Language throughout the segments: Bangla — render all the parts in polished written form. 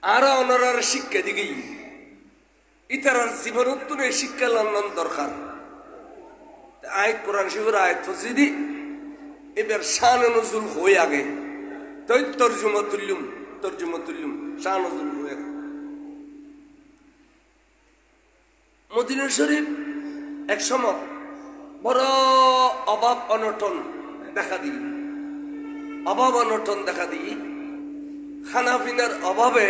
আর অনরার শিক্ষা দিকেই ইতারার জীবনোত্তরে শিক্ষা লন্ডন দরকার। আয়াত কোরআন শরীফের আয়াত ফসিদি এবার শান নজুল হয়ে আগে তৈ তর্জুমা তুল্যুম শান নজুল হয়ে আগে। মদিনা শরীফ এক সময় বড় অভাব অনটন দেখা দিই খানা পিনার অভাবে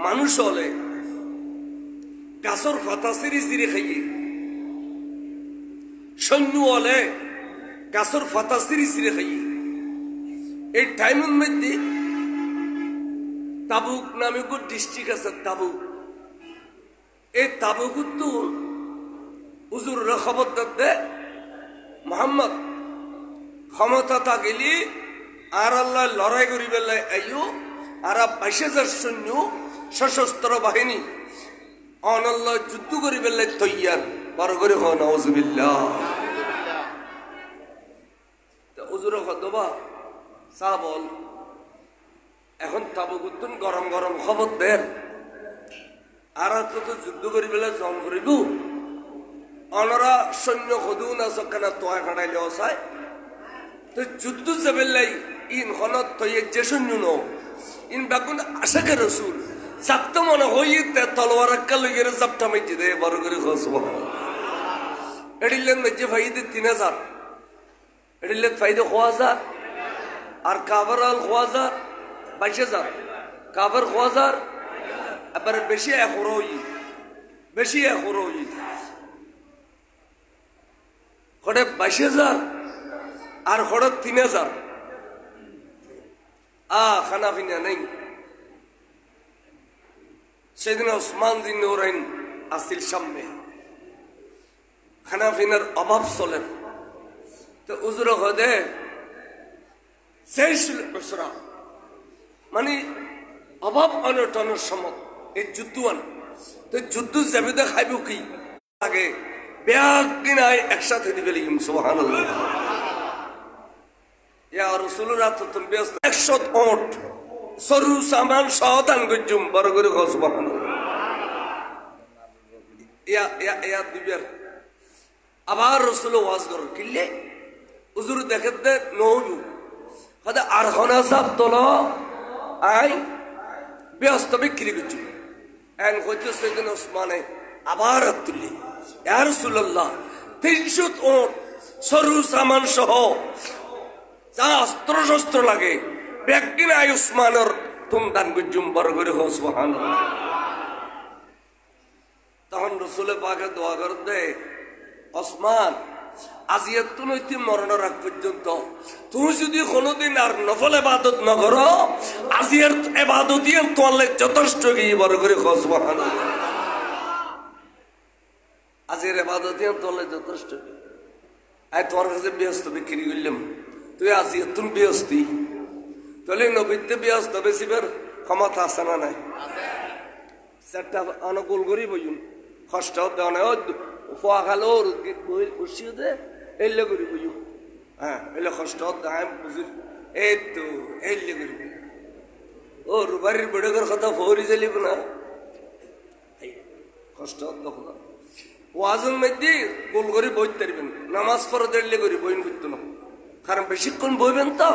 মানুষ হলে গাছর ফাতা সিরি খাইয়ে, সৈন্য হলে গাছর ফাতা সিরি খাইয়ে। এই টাইমের মধ্যে তাবুক নামে ডিস্ট্রিক্ট আছে তাবুক। এই তাবুক তো হুজুর খবর দে মোহাম্মদ ক্ষমতা থাকলি আর আল্লাহ লড়াই করি বেলায় আইও আর 22,000 সৈন্য সশস্ত্র বাহিনী অনাল্লাহ যুদ্ধ করি বেলায় তৈয়ার বড় করে হন নাউজুবিল্লাহ। হুজুর কদবা চা বল এখন তাবুকুদ্দিন গরম গরম খবর দেন আর তো যুদ্ধ করি বেলায় জন করিব অনরা সৈন্য সদু না সকানা তোয়া খাটাইলে অসায় তো যুদ্ধ যাবেলাই ইন হনত তৈয়ে যে সৈন্য ন ইন বাগুন আশাকে রসুল চাপটা মনে হইতে তলোয়ার একটা লই গেলে চাপটা মাইতে দে বড় করে খসব এডিলেন মেজে ফাইদে 3,000 এডিলে ফাইদে 1,000 আর কাভার আল 1,000 22,000 কাভার 1,000 আবার বেশি এখরই হড়ে 22,000 আর হড়ে 3,000 খানা পিনা নেই। সেদিন ওসমান জিন নৌরাইন আসিল সামনে খানা পিনার অভাব চলেন তো উজুর হদে মানে অভাব অনটনের সময় এই যুদ্ধ তো যুদ্ধ যাবে তো খাইব কি আগে ব্যাগ কিনায় একসাথে দিবে লিখুন সুবহানাল্লাহ। ইয়া রাসূলুর আততুন ব্যস্ত 100 ওট সরু সামান সাবধান গজুম বড় করে সুবহানাল্লাহ। ইয়া দিবের আবার রাসূল ওয়াজ করল কিলে হুজুর দেখেন দে নহু হদা আর হনা সাব তোলো আই ব্যস্ত বিক্রি গজুম এন হইতে সেদিন ওসমানে আবার তুলি ইয়া রাসূলুল্লাহ 300 ওট সরু সামান সহ যা অস্ত্র শস্ত্র লাগে ব্যাগিন আই উসমানের তুমি দান গজুম বড় করে সুবহানাল্লাহ। তখন রাসূল পাকে দোয়া করে দে ওসমান আজিয়াত তুমি মরণের আগ পর্যন্ত তুমি যদি কোনোদিন আর নফল ইবাদত না করো আজিয়ার ইবাদতই তোমার যথেষ্ট কি বড় করে সুবহানাল্লাহ। আজিয়ার ইবাদতই তোমার যথেষ্ট কি আই তোমার কাছে ব্যস্ত বিক্রি করলাম তুই আজিয়াত তুমি ব্যস্তি তাহলে নবীতে ব্যস্ত বেশিবার ক্ষমতা আছে না নাই সেটা অনুকূল করি বইন কষ্ট দেওয়া নাই ফোয়া খালো বসিয়ে দে এলে করি বইন হ্যাঁ এলে কষ্ট দাম বুঝি এই তো এলে করি ও রুবারির বেড়ের কথা ফৌরি চালিব না কষ্ট তখন ওয়াজন মধ্যে গোল করে বইতে পারবেন নামাজ পড়া দেড়লে করি বইন করতো না কারণ বেশিক্ষণ বইবেন তো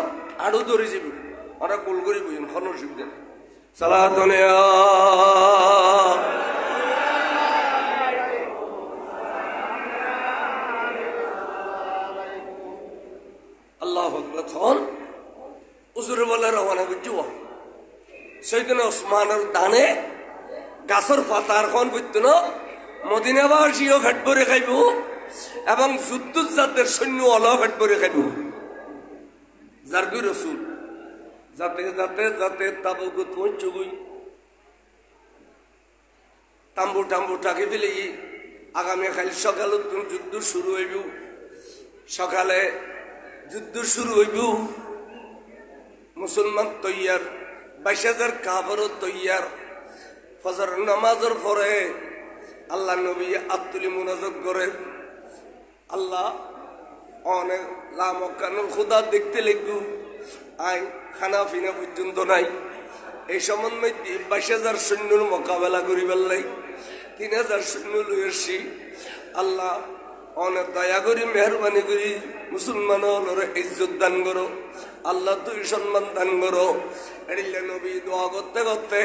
আরো ধরে যাবেন ওরা গোল করে বইন কোনো অসুবিধা নেই। সালাতুন আল্লাহু আকবার। তখন হুজুর বলে রওনা করছি সেদিন ওসমানের দানে গাছের পাতার খন বুঝত না মদিনাবাসীও ফেট ভরে খাইব এবং যুদ্ধজাতের সৈন্য অলাও ফেট ভরে খাইব জারবি রসুল যাতে যাতে যাতে তাবুক পৌঁছবই তাম্বু টাম্বু টাকি ফেলে আগামীকাল সকালে তুমি যুদ্ধ শুরু হইব সকালে যুদ্ধ শুরু হইব মুসলমান তৈয়ার 22,000 কাফেরও তৈয়ার ফজর নামাজের পরে আল্লাহ নবী আব্দুল মুনাজাত করে আল্লাহ অনেক লামকানুল খুদা দেখতে লাগবো আই খানা পিনা পর্যন্ত নাই এই সম্বন্ধে 22,000 সৈন্যর মোকাবেলা করি বেললাই 3,000 সৈন্য লইছি আল্লাহ অনেক দয়া করি মেহরবানি করি মুসলমান ইজ্জত দান করো আল্লাহ তুই সম্মান দান করো এড়িলে নবী দোয়া করতে করতে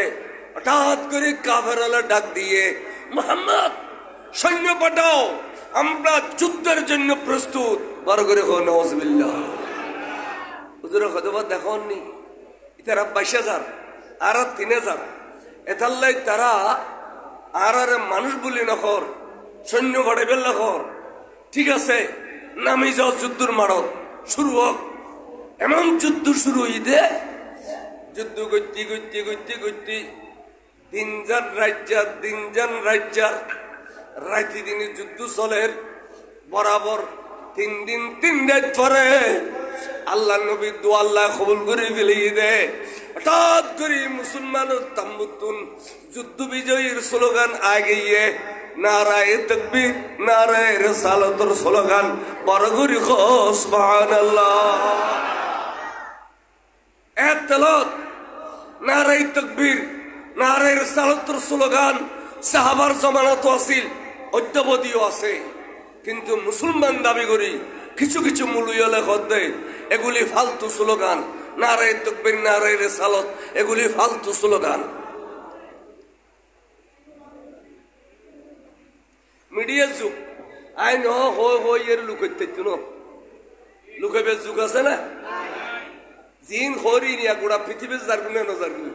হঠাৎ করে কাফেররা ডাক দিয়ে মুহাম্মদ সৈন্য পাঠাও আমরা যুদ্ধের জন্য প্রস্তুত বড় করে হো নাউজুবিল্লাহ হুজুরে খতবা দেখনি তারা 22,000 আর 3,000 এতাল্লাই তারা আর মানুষ বলি নখর সৈন্য ঘটাইবেল নখর ঠিক আছে নামি যাও যুদ্ধর মারত শুরু হোক এমন যুদ্ধ শুরু হইতে যুদ্ধ করতে করতে করতে করতে দিনজান রাজ্জার রাইতি দিনে যুদ্ধ চলের বরাবর 3 দিন 3 রাত পরে আল্লাহ নবী দোয়া আল্লাহ কবুল করে ফেলিয়ে দেয় হঠাৎ করে মুসলমানের তাম্বুতুন যুদ্ধ বিজয়ীর স্লোগান আগিয়ে নারায়ে তাকবীর নারায়ে রিসালাতের স্লোগান বড় করে সুবহানাল্লাহ এতলত নারায়ে তাকবীর নারায়ে রিসালাতের স্লোগান সাহাবার জামানাত আসিল অদ্যাবধিও আছে কিন্তু মুসলমান দাবি করি কিছু কিছু মুলুয়লে খদ্দে এগুলি ফালতু স্লোগান নারায়ে তাকবীর নারায়ে রিসালাত এগুলি ফালতু স্লোগান মিডিয়া যুগ আইন হই এর লুকাইতে লুকাইবে যুগ আছে না জিন হরি নিয়া গোড়া পৃথিবীর জারগুনে নজারগুনে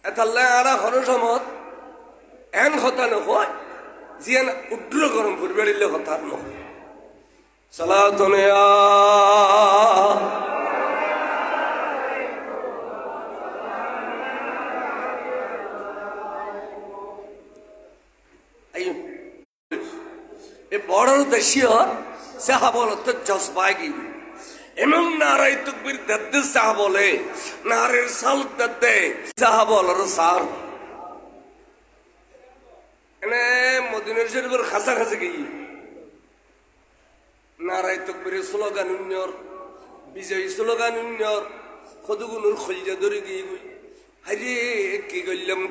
এতাল্লা আরা হরসমত এন কথা নয় জিয়ান উদ্র গরম করবে কথা নয় সালাতুন বড় দেশীয় সাহাবল জজবাগি এমন নারায়ে তাকবীর দদ্দে সাহাবলে নারের সাল দদ্দে সাহাবলর সার এনে মদিনা শরীফের খাসা খাসা গই নারায়ে তাকবীরের স্লোগান উন্নর বিজয় স্লোগান উন্নর খদুগুনুর খলজা ধরে গই হাইরে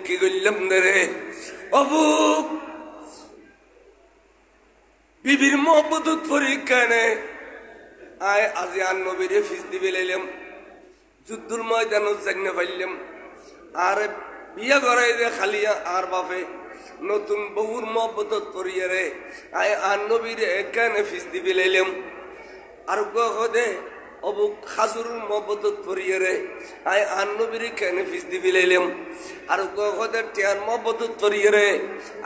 কি গল্লাম রে অবুক বিবির মোহব্বত পরীক্ষা নে আয় আজি আর নবীরে ফিস দিবে লাইলাম যুদ্ধর ময়দানত জাগনে পাইলাম আর বিয়া করাই দে খালিয়া আর বাপে নতুন বহুর মোহব্বত পরিয়ে রে আয় আর নবীরে কেনে ফিস দিবে লাইলাম আর দে অবু খাজুর মোহব্বত পরিয়ে রে আয় আর নবীরে কেনে ফিস দিবে লাইলাম আর দে টিয়ার মোহব্বত পরিয়ে রে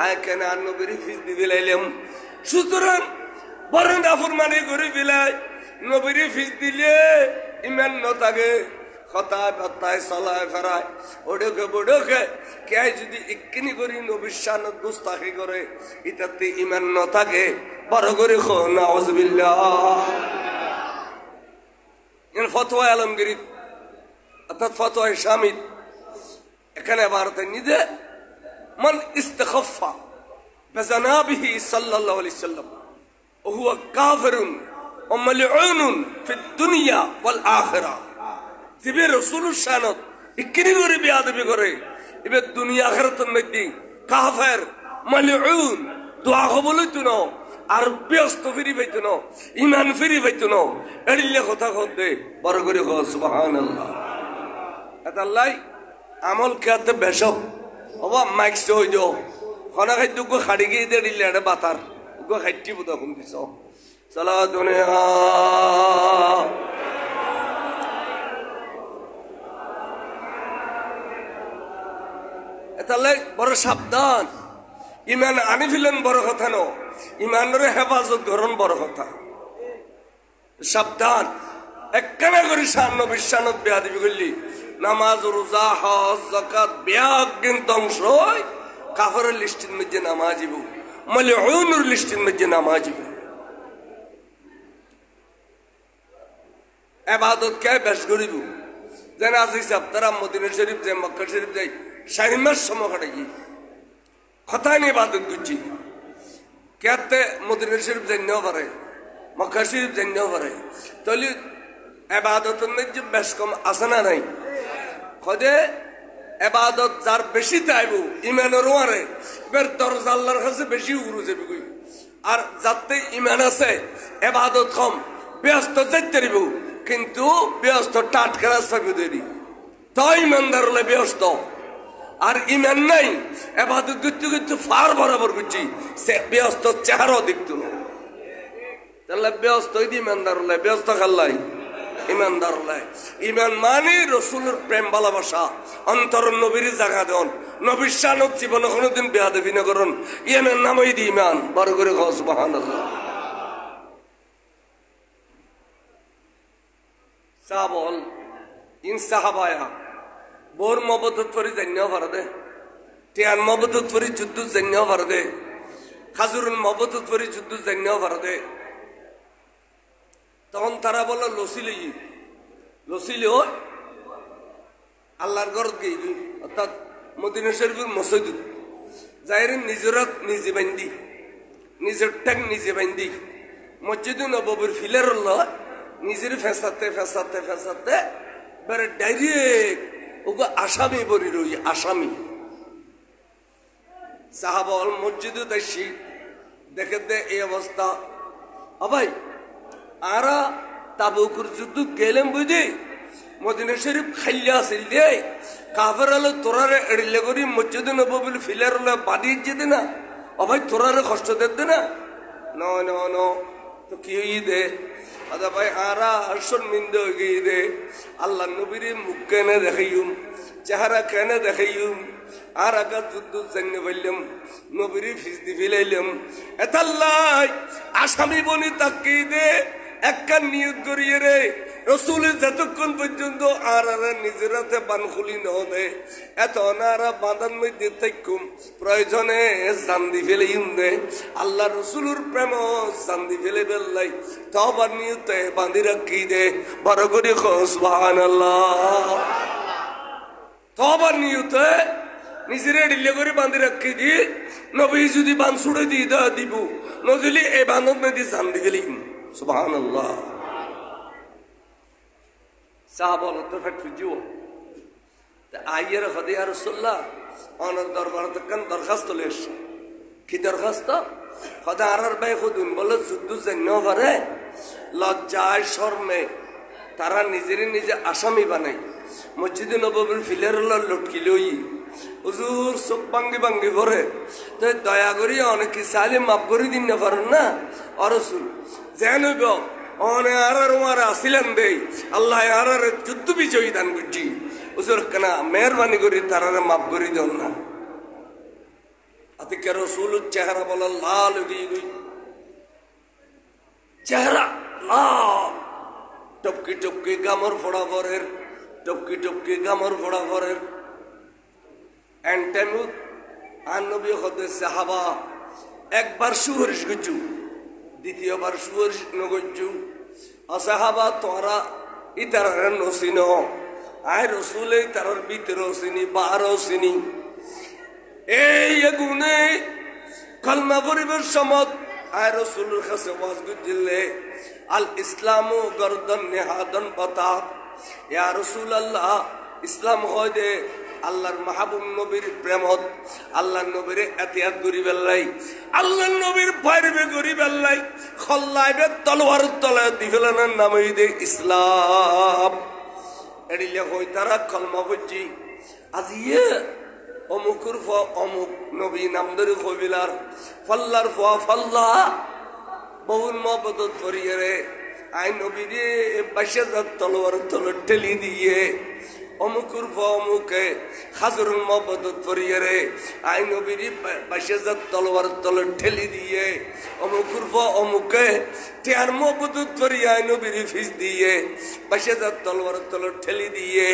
আয় কেনে আর নবীরে ফিস দিবে লাইলাম সুতরাং বড় নাফরমানি করে ফেলায় নবীরে ফিস দিলে ইমান নথাকে খতায় ভত্তায় চলায় ফেরায় ওডকে বডকে কে যদি ইক্কিনি করি নবীর শানত গুস্তাখি করে ইতাতে ইমান নথাকে বড় করে খো নাউজুবিল্লাহ ইন ফতোয়া আলমগীর অর্থাৎ ফতোয়া শামিল এখানে ভারতের নিদে মান ইস্তেখফা بزنابه صلى الله عليه وسلم وهو كافر وملعون في الدنيا والآخرة تبي رسول الشانط إكني غوري بيادبي غوري إبى الدنيا آخرة النبي كافر ملعون دعاء قبولتنا عربي استغفري بيتنا إيمان فري بيتنا إللي خطا خده برغوري خو سبحان الله هذا الله عمل كاتب بشو هو مايك سويدو খানা খাদ্য গো খাড়ি গিয়ে দিয়ে দিলে এটা বাতার গো খাইটি বুধ এখন দিছ সালাতুন এতালে বড় সাবধান ইমান আনি ফেলেন বড় কথা ন ইমানের হেফাজত গরণ বড় কথা সাবধান একখানা করে শান নবীর শানত বেয়াদবি করলি নামাজ রোজা হজ যাকাত বিয়াগ কিন্তু অংশ কাফরের লিস্টের মধ্যে নামাজিব মালউনের লিস্টের মধ্যে নামাজিব ইবাদত কে বেশ করিব যেন আজি সপ্তাহ মদিনা শরীফ যাই মক্কা শরীফ যাই 4 মাস সময় কাটাই কথা নিয়ে ইবাদত করছি কেতে মদিনা শরীফ যাই না পারে মক্কা শরীফ যাই না পারে তাহলে ইবাদতের মধ্যে বেশ কম আছে না নাই খদে এবাদত যার বেশি চাইব ইমানের ওয়ারে এবার দরজা আল্লাহর কাছে বেশি উড়ু যাবে কই আর যাতে ইমান আছে এবাদত কম ব্যস্ত যাইতে দিব কিন্তু ব্যস্ত টাটকারা সাবি দেরি তাই ইমানদার হলে ব্যস্ত আর ইমান নাই এবাদত করতে করতে ফার বরাবর করছি সে ব্যস্ত চেহারাও দেখতো না তাহলে ব্যস্ত ইমানদার হলে ব্যস্ত খাল্লাই ইমানদার হলে ইমান মানে রসুলের প্রেম ভালোবাসা অন্তর নবীর জায়গা দেন নবীর শানত জীবনে কোনোদিন বেয়াদবি না করুন ইমানের নামই দি ইমান বড় করে কও সুবহানাল্লাহ সাবল ইন সাহাবায়া বোর মবদত পরি জান্নাও পারদে টিয়ান মবদত পরি যুদ্ধ জান্নাও পারদে খাজুরুন মবদত পরি যুদ্ধ জান্নাও পারদে তখন তারা বলল লসিলে ও আল্লাহর ঘরত গেই অর্থাৎ মদিনা শরীফের মসজিদ যাইরে নিজরত নিজে বান্ধি নিজের ট্যাগ নিজে বান্ধি মসজিদে নববীর ফিলের নিজের ফেসাতে ফেসাতে ফেসাতে বেড়ে ডাইরেক্ট ওকে আসামি বলি রই আসামি সাহাবল মসজিদে দেখছি দেখে দে এই অবস্থা ভাই আরা তাবুকের যুদ্ধ গেলেন বুঝি মদিনা শরীফ খাইলে আসিল দে কাফের আলো তোরারে এড়িলে করি মসজিদে নববীর ফিলের বাদিয়ে যেতে না ভাই তোরারে কষ্ট দিতে না ন তো কি হই দে আদা ভাই আরা শর্মিন্দ হয়ে গিয়ে দে আল্লাহ নবীর মুখ কেনে দেখাইম চেহারা কেনে দেখাইম আর আঘাত যুদ্ধ জানি পাইলাম নবীর ফিসদি ফিলাইলাম এতাল্লাই আসামি বনি তাকি দে একটা নিয়োগ করিয়ে রে রসুলের যতক্ষণ পর্যন্ত আর নিজের হাতে বান খুলি নদে এত ওনারা বাঁধান মধ্যে থাকুম প্রয়োজনে জান্দি ফেলে দে আল্লাহ রসুলের প্রেম জান্দি ফেলে বেললাই তবার নিয়তে বাঁধি রাখি দে বড় করে সুবহানাল্লাহ তবার নিয়তে নিজের ডিলে করে বাঁধি রাখি দি নবী যদি বান ছুড়ে দিয়ে দিব নদিলি এই বাঁধন মেদি জান্দি ফেলি সুবহানাল্লাহ সাহাবল তো ফেট ফুজিও আইয়ের খদে ইয়া রাসূলুল্লাহ অনর দরবার তখন দরখাস্ত লেশ কি দরখাস্ত খদা আরার ভাই খুদুন বলে যুদ্ধ জান্ন করে লজ্জায় শরমে তারা নিজে আসামি বানাই মসজিদে নববীর ফিলের লটকি লই হুজুর চোখ ভাঙ্গি ভরে তো দয়া করি অনেকে চাইলে মাফ করে দিন না পারেন না অরসুল যেন অনে আরার ওয়ারা আসিলেন দেই আল্লাহ আরার যুদ্ধ বিজয়ী দান বুঝছি হুজুর কেনা মেহরবানি করি তারারে মাফ করে দেন না আতিকে রসুল চেহারা বলা লাল হয়ে গই চেহারা লাল টপকি গামর ফোড়া ফরের টপকি গামর ফোড়া ফরের এন্টামুত আনবী হতে সাহাবা একবার সুহরিশ গুজু দ্বিতীয়বার সুহরিশ নগজু অসাহাবা তোরা ইতারার নসিন আয় রসুল তারার ভিতরে চিনি বারো চিনি এই গুণে কলমা পরিবেশ সমত আয় রসুলের কাছে ওয়াজ গুজিলে আল ইসলামু গরদন নেহাদন বতা ইয়া রাসূলুল্লাহ ইসলাম হয় দে আল্লাহর মাহবুব নবীর প্রেমত আল্লাহর নবীর এতিয়াত করি বেল্লাই আল্লাহর নবীর পারবে করি বেল্লাই খল্লাইবে তলোয়ার তলায় দিফেলানোর নামই দে ইসলাম এডিলে হই তারা কলমা বুঝি আজিয়ে অমুকুর ফ অমুক নবী নাম ধরে কবিলার ফল্লার ফ ফল্লা বহুন মহব্বত করিয়ে রে আই নবী রে বাইশে তলোয়ার তলে ঠেলি দিয়ে অমুকুর ফ অমুকে খাজুরুল মহব্বত করিয়ে রে আই নবীর বাইশে তলোয়ার তলে ঠেলি দিয়ে অমুকুর ফ অমুকে টিয়ার মহব্বত করিয়ে আই নবীর ফিস দিয়ে বাইশে তলোয়ার তলে ঠেলি দিয়ে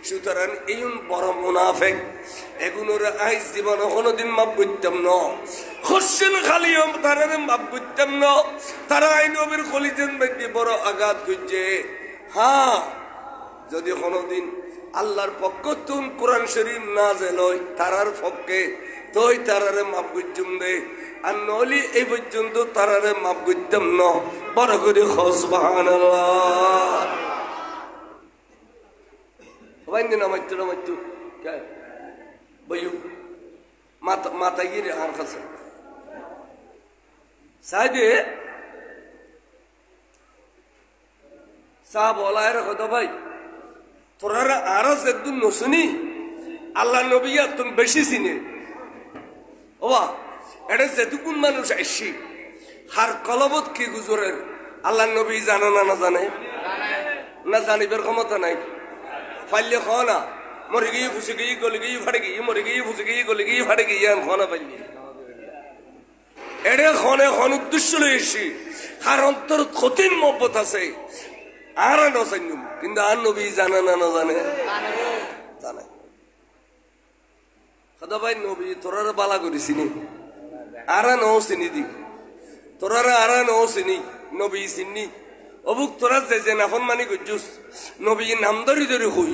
সুতরাং এই বড় মুনাফেক এগুলোর আইস জীবন কোনোদিন মাপ বুঝতাম ন হসেন খালি তারা মাপ বুঝতাম ন তারা আই নবীর কলিজেন মধ্যে বড় আঘাত করছে হ্যাঁ যদি কোনোদিন আল্লাহর পক্ষ তুন কোরআন শরীফ নাযিল হয় তারার পক্ষে তোই তারারে মাপ বুঝুম দে আর নলি এই পর্যন্ত তারারে মাপ বুঝতাম ন বড় করে সুবহানাল্লাহ সবাই দিন মাইতো কে বইউ মাথা গিয়ে আর কাছে সাইদে সাহ বলায় রাখো তো ভাই তোরা আরো একদম নশুনি আল্লাহ নবী তুমি বেশি চিনে ওবা এটা যেটুকুন মানুষ আসছি হার কলবত কি গুজরের আল্লাহ নবী জানে না জানে না জানিবার ক্ষমতা নাই ফাইলে খাও না মরে গিয়ে ফুসে গিয়ে গলে গিয়ে ফাটে গিয়ে মরে গিয়ে ফুসে গিয়ে গলে গিয়ে ফাটে গিয়ে আর খানা পাইলি এটা খনে খন উদ্দেশ্য লইছি হার অন্তর কঠিন মহব্বত আছে আর নজানুম কিন্তু আর নবী জানে না জানে জানে সদা ভাই নবী তোরা বালা করেছিনি আর নও চিনি দি তোরা আর নও চিনি নবী চিনি অবুক তোরা যে নাফন মানি করছুস নবী নাম ধরি ধরি হই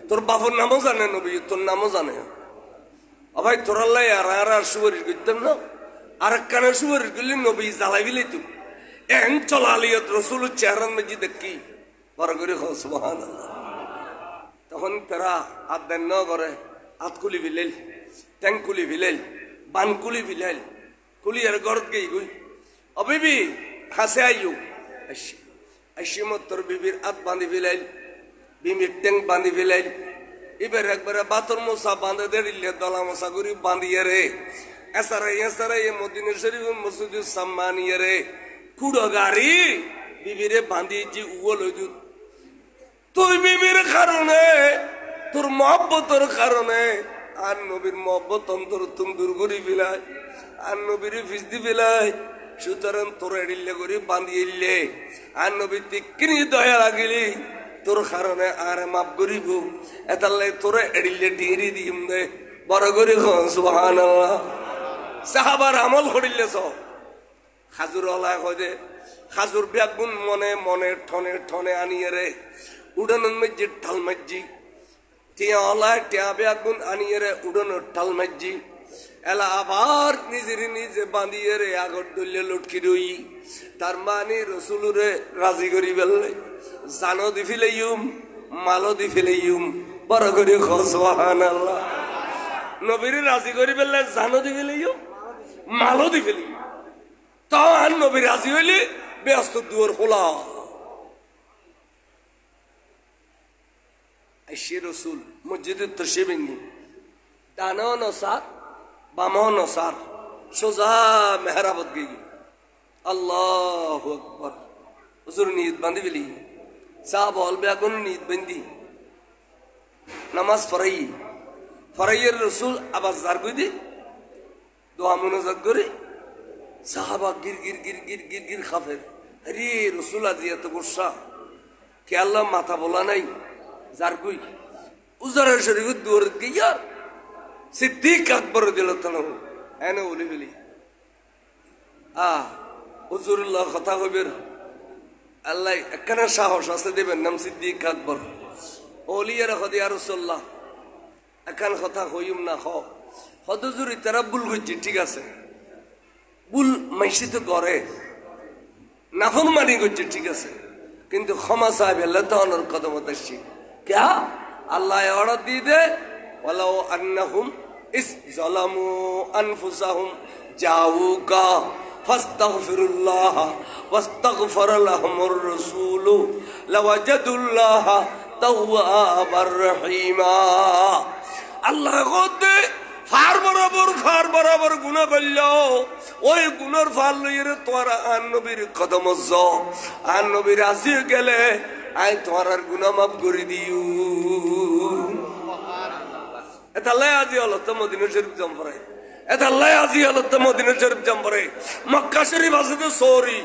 তোর বাপর নামও জানে নবী তোর নামও জানে ভাই তোরা লাই আর সুপারিশ করতাম না আর কানে সুপারিশ করলে নবী জ্বালাই বিলে তো এন চলালিয়ত রসুল চেহারার মধ্যে দেখি বড় করে সুবহানাল্লাহ তখন তারা হাত দেন ন করে হাত কুলি বিলেল ট্যাং কুলি বিলেল বান কুলি বিলেল কুলি আর গরত গেই গই অবিবি হাসে আইও আসি তোর বিবির হাত বাঁধি ফেলাইল বিমির ট্যাং বাঁধি ফেলাইল এবার একবারে বাতর মশা বাঁধে দেড়িলে দলা মশা করি বাঁধিয়ে রে এসারাই মদিনা শরীফ মসজিদুল সাম্মানিয়ে রে কুড়ো গাড়ি বিবিরে বাঁধিয়েছি উগল হইদুত তুই বিবির কারণে তোর মহব্বতর কারণে আর নবীর মহব্বত অন্তর তুমি দূর করি ফেলায় আর নবীর ফিসদি ফেলায় সুতরাং তোর এড়িলে করি বাঁধিয়ে আর নবী তিক্কিনি দয়া লাগিলি তোর কারণে আর মাপ করিব এতালে তোরে এড়িলে ডিঙি দিম দে বড় করে সুবহানাল্লাহ সাহাবার আমল করিলে সব খাজুর ওলা কয় দে খাজুর ব্যাগুন মনে মনে ঠনে ঠনে আনিয়ে রে উড়ানোর মধ্যে ঠাল মাঝি টিয়া ওলা টিয়া ব্যাগুন আনিয়ে রে উড়ানোর ঠাল মাঝি এলা আবার নিজের নিজে বাঁধিয়ে রে আগর দলিয়ে লটকি রই তার মানে রসুলরে রাজি করি ফেললে জানো দি ফেলেইম মালো দি ফেলেইম বড় করে সুবহানাল্লাহ নবীর রাজি করি ফেললে জানো দি ফেলেইম মালো দি ফেলেইম তাও আর নবী রাজি হইলে ব্যস্ত দুয়ার খোলা আইসি রসুল মসজিদের তো সেবেননি ডানাও নসার বামাও নসার সোজা মেহরাবত গই আল্লাহু আকবার হুজুর নিয়ত বাঁধি ফেলি সাহাব হলবে এখন নিয়ত বাঁধি নামাজ ফরাইয়ের রসুল আবার জার কই দি দোয়া মুনাজাত করে সাহাবা গির গির গির গির গির গির খাফের আরে রসুল আজি এত গোসা কে আল্লাহ মাথা বলা নাই যার গুই উজারের শরীফ দুয়ার গিয়ার সিদ্দিক আকবর দিল তখন এনে বলি বলি হুজুরুল্লাহ কথা কইবের আল্লাহ একখানা সাহস আছে দেবেন নাম সিদ্দিক আকবর ওলিয়ার হদি আর রাসূলুল্লাহ এখান কথা কইম না হদুজুরি তারা ভুল করছি ঠিক আছে ভুল মাইসি তো করে নাফন মানি করছে ঠিক আছে কিন্তু ক্ষমা সাহেব আল্লাহ তহনের কদমত আসছি ক্যা আল্লাহ অর্ডার দিয়ে দে ওয়ালাউ আন্নাহুম ইস জালামু আনফুসাহুম জাউকা ফাস্তাগফিরুল্লাহ ওয়াস্তাগফার লাহুমুর রাসূল লাওয়াজাদুল্লাহ তাওয়াবার রহিমা আল্লাহ গদে ফার বরাবর গুনাহ করল ওই গুনার ফাল লইরে তোরা আর নবীর কদম যাও আর নবী রাজি গেলে আই তোরার গুনাহ মাফ করে দিও সুবহানাল্লাহ এটা লাই আজি হলো তো মদিনা শরীফ জম্বরে এটা লাই আজি হলো তো মদিনা শরীফ জম্বরে মক্কা শরীফ আছে তো সরি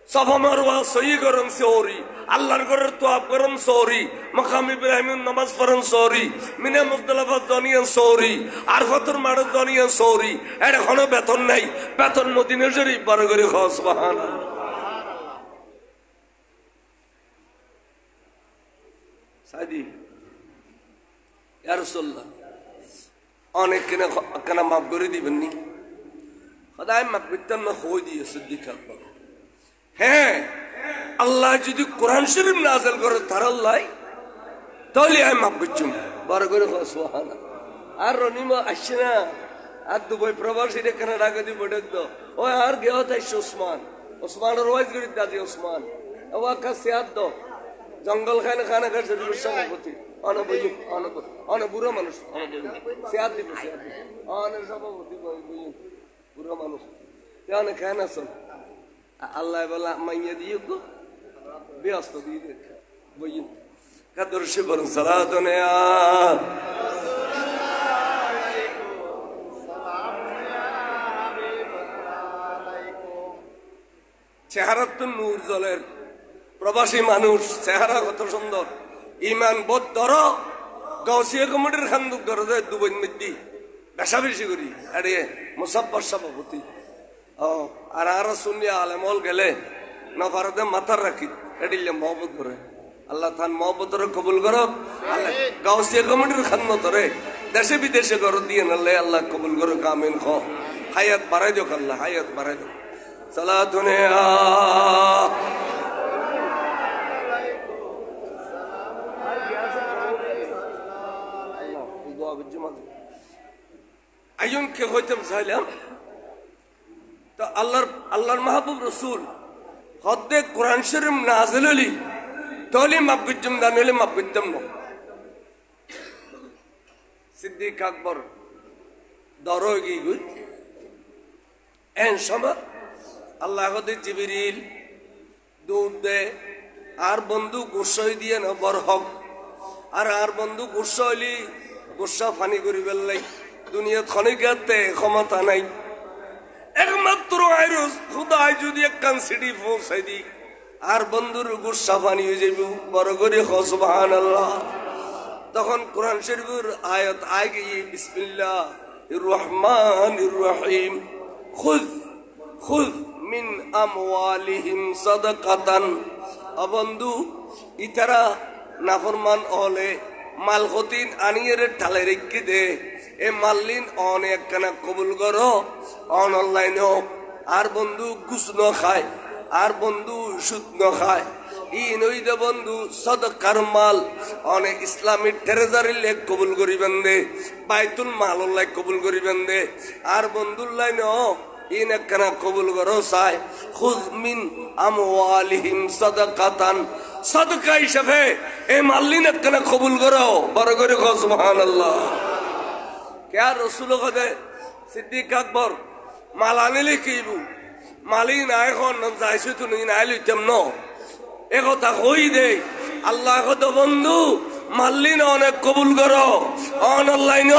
সাফা মারওয়া সহি করম সরি আল্লাহর ঘরের তোয়াব করম সরি মাকাম ইব্রাহিমের নামাজ পড়ন sorry Mina Muzdalifah জনিয়ান sorry Arfatur মাঠ জনিয়ান সরি এর কোনো বেতন নাই বেতন মদিনা শরীফ বড় করে সুবহানাল্লাহ সাদি ইয়া রাসূলুল্লাহ অনেক কেন মাফ করে দিবেন নি খোদাই মাফ করতাম না হই দিয়ে সিদ্দিক আকবর হ্যাঁ আল্লাহ যদি কোরআন শরীফ নাযিল করে তার আল্লাহ তাহলে আমি মাফ করছুম বড় করে সোহানা আর রনিমা আসছে না আর দুবাই প্রবাসী এখানে ডাকে দিব দেখতো ও আর গেও তাইছে ওসমানের ওয়াইজ করি দাদি ওসমান ওয়াকা সিয়াদ দো জঙ্গল খানে খানা খাচ্ছে সভাপতি অনেক বুড়ো মানুষ সিয়াদ দিব অনেক সভাপতি বুড়ো মানুষ অনেক খান আসল আল্লাহ বলা মাইয়া দিয়ে গো ব্যস্ত দিয়ে দেখা বইন কাদর সে বরং সালাতনে চেহারা তো নূর জলের প্রবাসী মানুষ চেহারা কত সুন্দর ইমান বোধ ধর গাউসিয়া কমিটির খান্দুক ধরো দুবই মধ্যে বেশা বেশি করি আরে মুসাফর সভাপতি ও আর আরো শুনিয়া আলেমল গেলে নফারদে মাথার রাখি এডিলে মহব্বত করে আল্লাহ তান মহব্বত কবুল করো আল্লাহ গাউসিয়া কমিটির খান্নত রে দেশে বিদেশে করো দিয়ে নালে আল্লাহ কবুল করো কামিন খ হায়াত বাড়াই দোক আল্লাহ হায়াত বাড়াই দোক সালাতুনে আইনকে হইতাম চাইলাম তো আল্লাহর মাহবুব রসুল হদ্দে কোরআন শরীফ নাযিল হলি তাহলে মাফ করতাম না নইলে মাফ করতাম না সিদ্দিক আকবর দরো গিয়ে গুই এন সময় আল্লাহ জিবরিল দৌড় দে আর বন্ধু গুসাই দিয়ে না বড় হক আর বন্ধু গুসা হইলি গুসা ফানি করি বেললাই দুনিয়া ক্ষণিকাতে ক্ষমতা নাই একমাত্র আইরস খুদাই যদি একখান সিডি পৌঁছাই দি আর বন্ধুর গুসা ফানি হয়ে যাবে বড় করে সুবহানাল্লাহ তখন কোরআন শরীফের আয়াত আয় গিয়ে বিসমিল্লাহির রহমানির রহিম খুদ মিন আমওয়ালিহিম সাদাকাতান বন্ধু ইতারা নাফরমান হলে মাল খতিন আনিয়ে ঢালে রেখে দে এ মাল্লিন অনেক কানা কবুল করো অনলাইন আর বন্ধু ঘুষ ন খায় আর বন্ধু সুদ ন খায় ই নইদে বন্ধু সদকার মাল অনেক ইসলামিক ট্রেজারি লেখ কবুল করিবেন দে বাইতুল মাল লেখ কবুল করিবেন দে আর বন্ধুর লাইন ইন একখানা কবুল করো চাই খুদ মিন আমওয়ালিহিম সাদাকাতান সাদকা হিসাবে এই মাল্লিন একখানা কবুল করো বড় করে কও সুবহানাল্লাহ কে রাসূল কদে সিদ্দিক আকবর মাল আনিলে কিবু মালি না এখন যাইছো তুমি না লইতাম ন এ কথা কই দে আল্লাহ কত বন্ধু মাল্লিন অনেক কবুল করো অনলাইন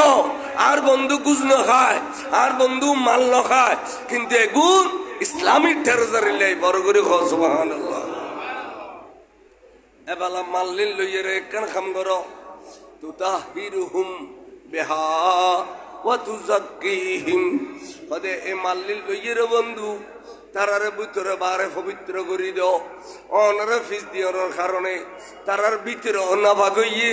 আর বন্ধু গুজ ন খায় আর বন্ধু মাল ন খায় কিন্তু এগুন ইসলামিক ট্রেজারি লাই বড় করে কও সুবহানাল্লাহ এবালা মাল্লিন লইয়ে রে কান খাম করো তুতাহিরুহুম বিহা ওয়া তুযাক্কিহিম কদে এ মাল্লিন লইয়ে রে বন্ধু তারার ভিতরে বারে পবিত্র করি দাও অনরে ফিস দিওর কারণে তারার ভিতরে নাভাগ হইয়ে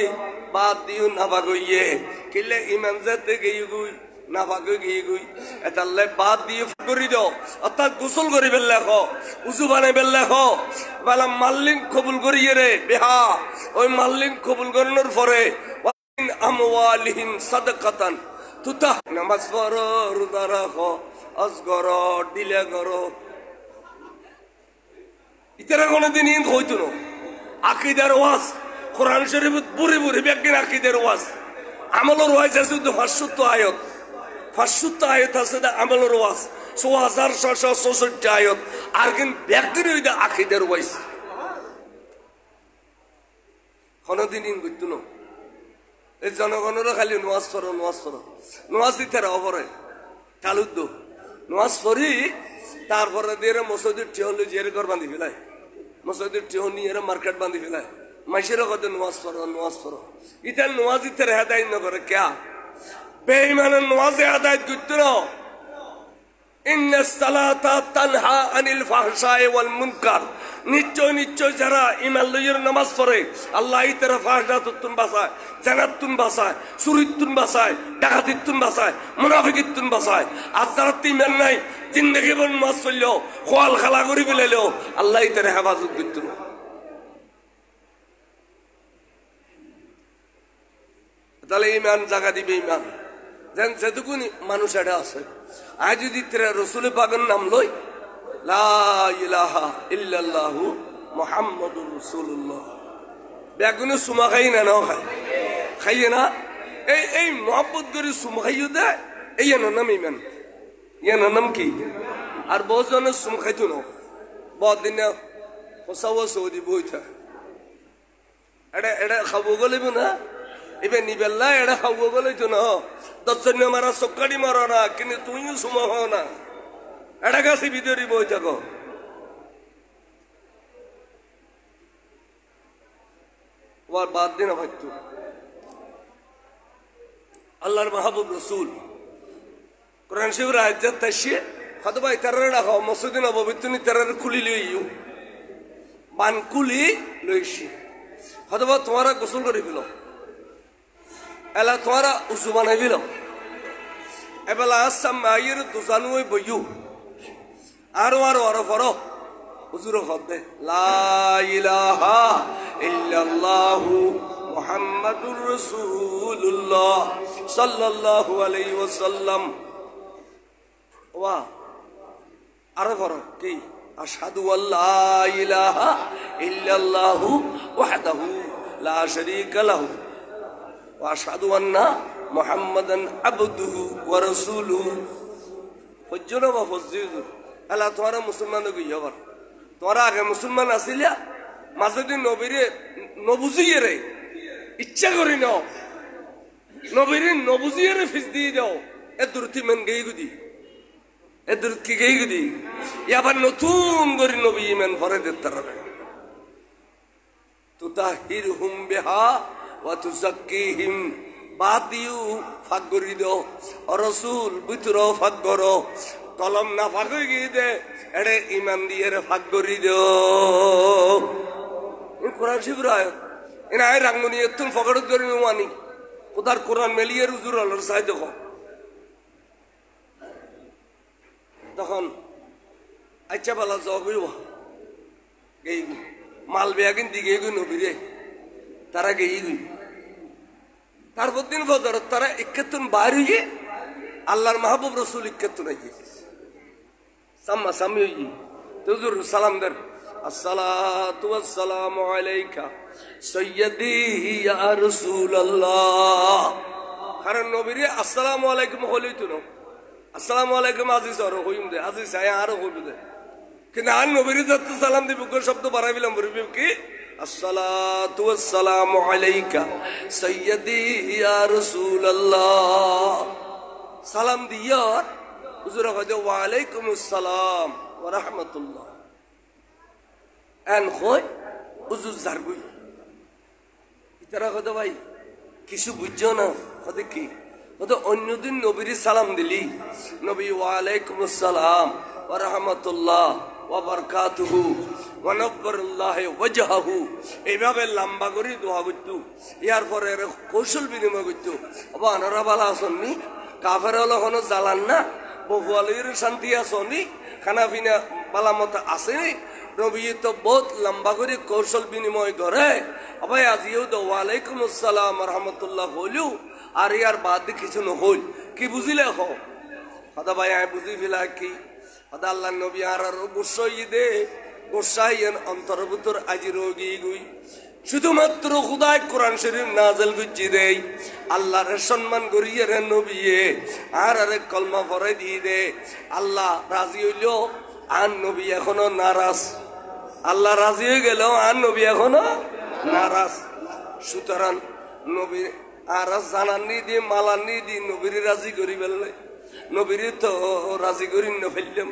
বাদ দিও নাভাগ হইয়ে কিলে ইমান যাতে গিয়ে গুই নাভাগ গিয়ে গুই এতালে বাদ দিয়ে করি দাও অর্থাৎ গোসল করি বেল্লা খ উজু বানাই বেল্লা খ বালা মাল্লিন কবুল করিয়ে রে বিহা ওই মাল্লিন কবুল করানোর পরে আমওয়ালিহিম সাদাকাতান তুতা নামাজ পড়ো রোজা রাখো আজ করো ডিলে করো ইতারা কোনদিন ইন হইতো না আকীদার ওয়াজ কোরআন শরীফ বুড়ি বুড়ি বেগিন আকীদার ওয়াজ আমলের ওয়াজ আছে তো 500 আয়াত আছে দা আমলের ওয়াজ 6666 আয়াত আর কিন বেগিন হইদা আকীদার ওয়াজ কোনদিন ইন হইতো না এই জনগণেরও খালি নামাজ পড়ো নামাজ দিতে অপরে কালুদ্দ নামাজ পড়ি তারপরে দিয়ে মসজিদের টিহলি জিয়ারে ঘর বাঁধি ফেলায় মসজিদের টিহ নিয়ে মার্কেট বাঁধি ফেলায় মাইসেরও কত নামাজ পড়ো ইতার নামাজ ইতার হেদায়ত না করে ক্যা বেঈমানের নামাজে হেদায়ত করতে না ইন্নাস সালাতা তানহা আনিল ফাহশাই ওয়াল মুনকার নিশ্চয় যারা ইমান লইয়ের নামাজ পড়ে আল্লাহ ইতারা ফাহশাতুন বাঁচায় জানাতুন বাঁচায় চুরিতুন বাঁচায় ডাকাতিতুন বাঁচায় মুনাফিকিতুন বাঁচায় আর যারা ইমান নাই জিন্দেগি বন নামাজ পড়লেও খোয়াল খালা করি ফেলাইলেও আল্লাহ ইতারা হেফাজত করত না তাহলে ইমান জাগা দিবে ইমান যেন যেটুকুন মানুষ এটা আছে আজ যদি তেরা রসুল পাকের নাম লই লা ইলাহা ইল্লাল্লাহু মুহাম্মাদুর রাসূলুল্লাহ বেগুনে সুমা খাই না নাও খাইয়ে না এই মহব্বত করে সুম খাইও দে এই নাম ইমান ইয়ার নাম কি আর বহুত জনের সুম খাইতো না বহুত দিন হোসাও সৌদি বইতা এটা খাবো গলে না এবার নিবেল্লা এটা খাবো গলে তো না 10 জন মারা চক্কাড়ি মারো না কিন্তু তুমিও সুম হও না এটা কাছে ভিতরে বই থাকো ওর বাদ দিন হয়তো আল্লাহর মাহবুব রসুল কোরআন শরীফের আয়াত তাইছে কত ভাই তারা রাখো মসজিদে নববীতে তারা খুলি লইও বান খুলি লইছি কত ভাই তোমারা গোসল করে ফেলো এলা তোমারা উজু বানাই ফেলো এবেলা আসাম মায়ের দুজানু বইও আরো আরো আরো ফরো হুজুর হবে লা ইলাহা ইল্লাল্লাহু মুহাম্মাদুর রাসূলুল্লাহ সাল্লাল্লাহু আলাইহি ওয়াসাল্লাম ওয়া আরো ফরো কি আশহাদু আল্লা ইলাহা ইল্লাল্লাহু ওয়াহদাহু লা শারীকা লাহু ওয়া আশহাদু আন্না মুহাম্মাদান আবদুহু ওয়া রাসূলুহু ফজর ওয়া ফজর আল্লাহ তোমারা মুসলমান গিয়ে আবার তোরা আগে মুসলমান আসিলা মাঝে দিন নবীরে নবুঝিয়ে রে ইচ্ছা করি ন নবীরে নবুঝিয়ে রে ফিস দিয়ে দাও এ দূরতি মেন গেই গুদি এ দূরত কি গেই গুদি আবার নতুন করে নবী ইমান ভরে দিতে পারবে তুতাহিরহুম বিহা ওয়া তুযাক্কিহিম বাদিউ ফাক করি দাও রাসূল ভিতর ফাক করো কলম না ফাঁক হয়ে গিয়ে দে এড়ে ইমান দিয়ে ফাঁক করি দো কোরআন শিবির আয় এনে আয় রাঙ্গুনি এতুন ফকড় ধরে মানি কোথার কোরআন মেলিয়ে রুজুর আলোর সাই দেখো তখন আচ্ছা বলা জগই গেই মাল বেয়াগিন দিকে গই নবীরে তারা গেই গই তারপর দিন বদর তারা ইক্কাতুন বাইর হয়ে আল্লাহর মাহবুব রসুল ইক্কাতুন আইয়ে সাম্মা সামি হই হুজুর সালাম দেন আসসালাতু ওয়াসসালামু আলাইকা সাইয়্যিদি ইয়া রাসূলুল্লাহ কারণ নবীরে আসসালামু আলাইকুম হইতো না আসসালামু আলাইকুম আজিজ আর হইম দে আজিজ আয়া আর হইব দে কিন্তু আর নবীরে যত সালাম দিব কোন শব্দ বাড়াইলাম বলবি কি আসসালাতু ওয়াসসালামু আলাইকা সাইয়্যিদি ইয়া রাসূলুল্লাহ সালাম দিয়ার হুজুর কইতে ওয়া আলাইকুমুস সালাম ওয়া রাহমাতুল্লাহ এন কই হুজুর জারগুই ইতারা কইতে ভাই কিছু বুঝছো না কইতে কি কইতে অন্যদিন নবীর সালাম দিলি নবী ওয়া আলাইকুমুস সালাম ওয়া রাহমাতুল্লাহ ওয়া বারাকাতুহু ওয়া নব্বরুল্লাহি ওয়াজহাহু এইভাবে লম্বা করে দোয়া করত ইয়ার পরে কৌশল বিনিময় করত বাবা আনারা ভালো আসননি কাফের হলো কোনো জ্বালান না বহুয়ালির শান্তি আসনি খানা পিনা বালামত আসেনি নবী তো বহুত লম্বা করে কৌশল বিনিময় করে আবার আজিও তো ওয়ালাইকুম আসসালাম রহমতুল্লাহ হইলু আর ইয়ার বাদ কিছু নহল কি বুঝিলে হো কথা ভাই আমি বুঝি ফেলা কি কথা আল্লাহ নবী আর গোসাই দে গোসাইয়ের অন্তর ভিতর আজি রোগী গুই শুধুমাত্র খুদায় কোরআন শরীফ নাযিল করছি দেই আল্লাহর সম্মান করিয়ে রে নবী আর আরে কলমা পড়ে দিয়ে দে আল্লাহ রাজি হইল আর নবী এখনো নারাজ আল্লাহ রাজি হয়ে গেল আর নবী এখনো নারাজ সুতরাং নবী আর জানানি দিয়ে মালানি দিয়ে নবীর রাজি করি ফেললে নবীর তো রাজি করি না ফেললাম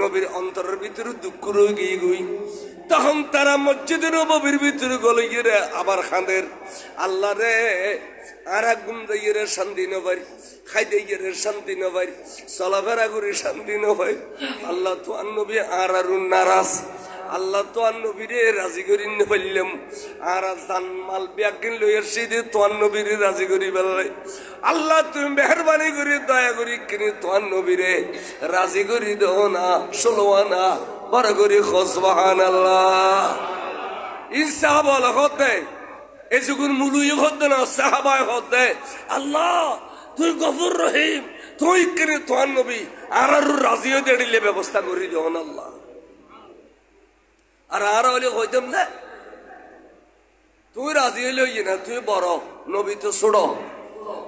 নবীর অন্তরের ভিতরে দুঃখ রয়ে গই তখন তারা মসজিদের নবীর ভিতরে গলে গিয়ে আবার খাঁদের আল্লাহ রে আর গুম দিয়ে শান্তি নবাই খাইতে গিয়ে শান্তি নবাই চলাফেরা করে শান্তি নবাই আল্লাহ তো আর নবী আর নারাজ আল্লাহ তো আর নবীরে রাজি করি না ফেললাম আর জান মাল ব্যাগিন লই আসছি যে তোর নবীরে রাজি করি ফেললে আল্লাহ তুমি মেহরবানি করে দয়া করি কিনে তোর নবীরে রাজি করি দাও না ষোলোয়ানা বড় করি সুবহানাল্লাহ ইনসা বল হতে এসুকুন মুলুই হতে না সাহাবায় হতে আল্লাহ তুই গফুর রহিম তুই কেনে তোয়ার নবী আর রাজিও দেড়িলে ব্যবস্থা করি যখন আল্লাহ আর হলে হইতাম না তুই রাজি হইলেও না তুই বড় নবী তো ছোড়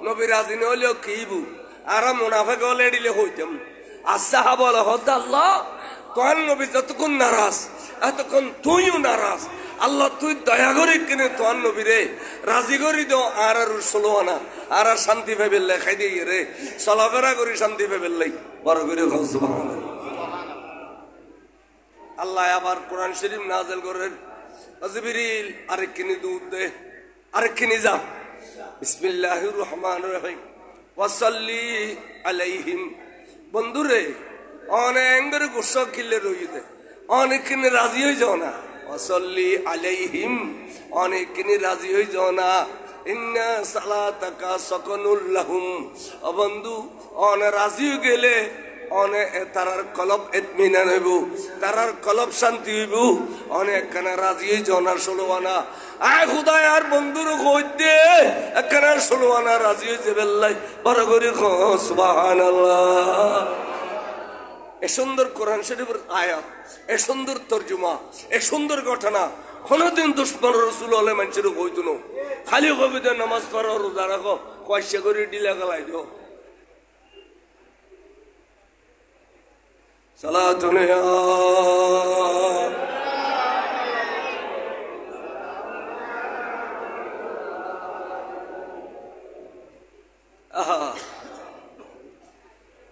নবী রাজি না হলেও কিবু আর মুনাফেক হলে এড়িলে হইতাম আর সাহাবা হতে আল্লাহ তোয়ার নবী যতক্ষণ নারাজ এতক্ষণ তুইও নারাজ আল্লাহ তুই দয়া করে কিনে তোয়ার নবী রে রাজি করি দো আর ষোলো আনা আর শান্তি ভেবেলে খাই দিয়ে রে চলাফেরা করি শান্তি ভেবেলাই বড় করে আল্লাহ আবার কোরআন শরীফ নাযিল করেন জিবরিল আরেকখানি দুধ দে আরেকখানি যা বিসমিল্লাহির রহমানির রহিম ওয়াসাল্লি আলাইহিম বন্ধুরে অনেক করে গুসা কিলে রইতে অনেকখানি রাজি হয়ে যাও না ওয়াসাল্লি আলাইহিম অনেকখানি রাজি হয়ে যাও না ইন্না সালাতাকা সাকানুল লাহুম বন্ধু অনে রাজি হয়ে গেলে অনে তারার কলব ইতমিনান হইব তারার কলব শান্তি হইব অনেক কানা রাজি জনার ষোলোয়ানা আয় খুদাই আর বন্ধুর কই দে একখানার ষোলোয়ানা রাজি হইছে বেল্লাই বড় করে সুবহানাল্লাহ এ সুন্দর কোরআন শরীফের আয়াত এ সুন্দর তরজমা এ সুন্দর ঘটনা কোনদিন দুশ্মন রসুল হলে মানুষের কইতো না খালি কবি তো নামাজ পড়ো রোজা রাখো কয়সা করে ডিলা গলাই দিও সালাতুন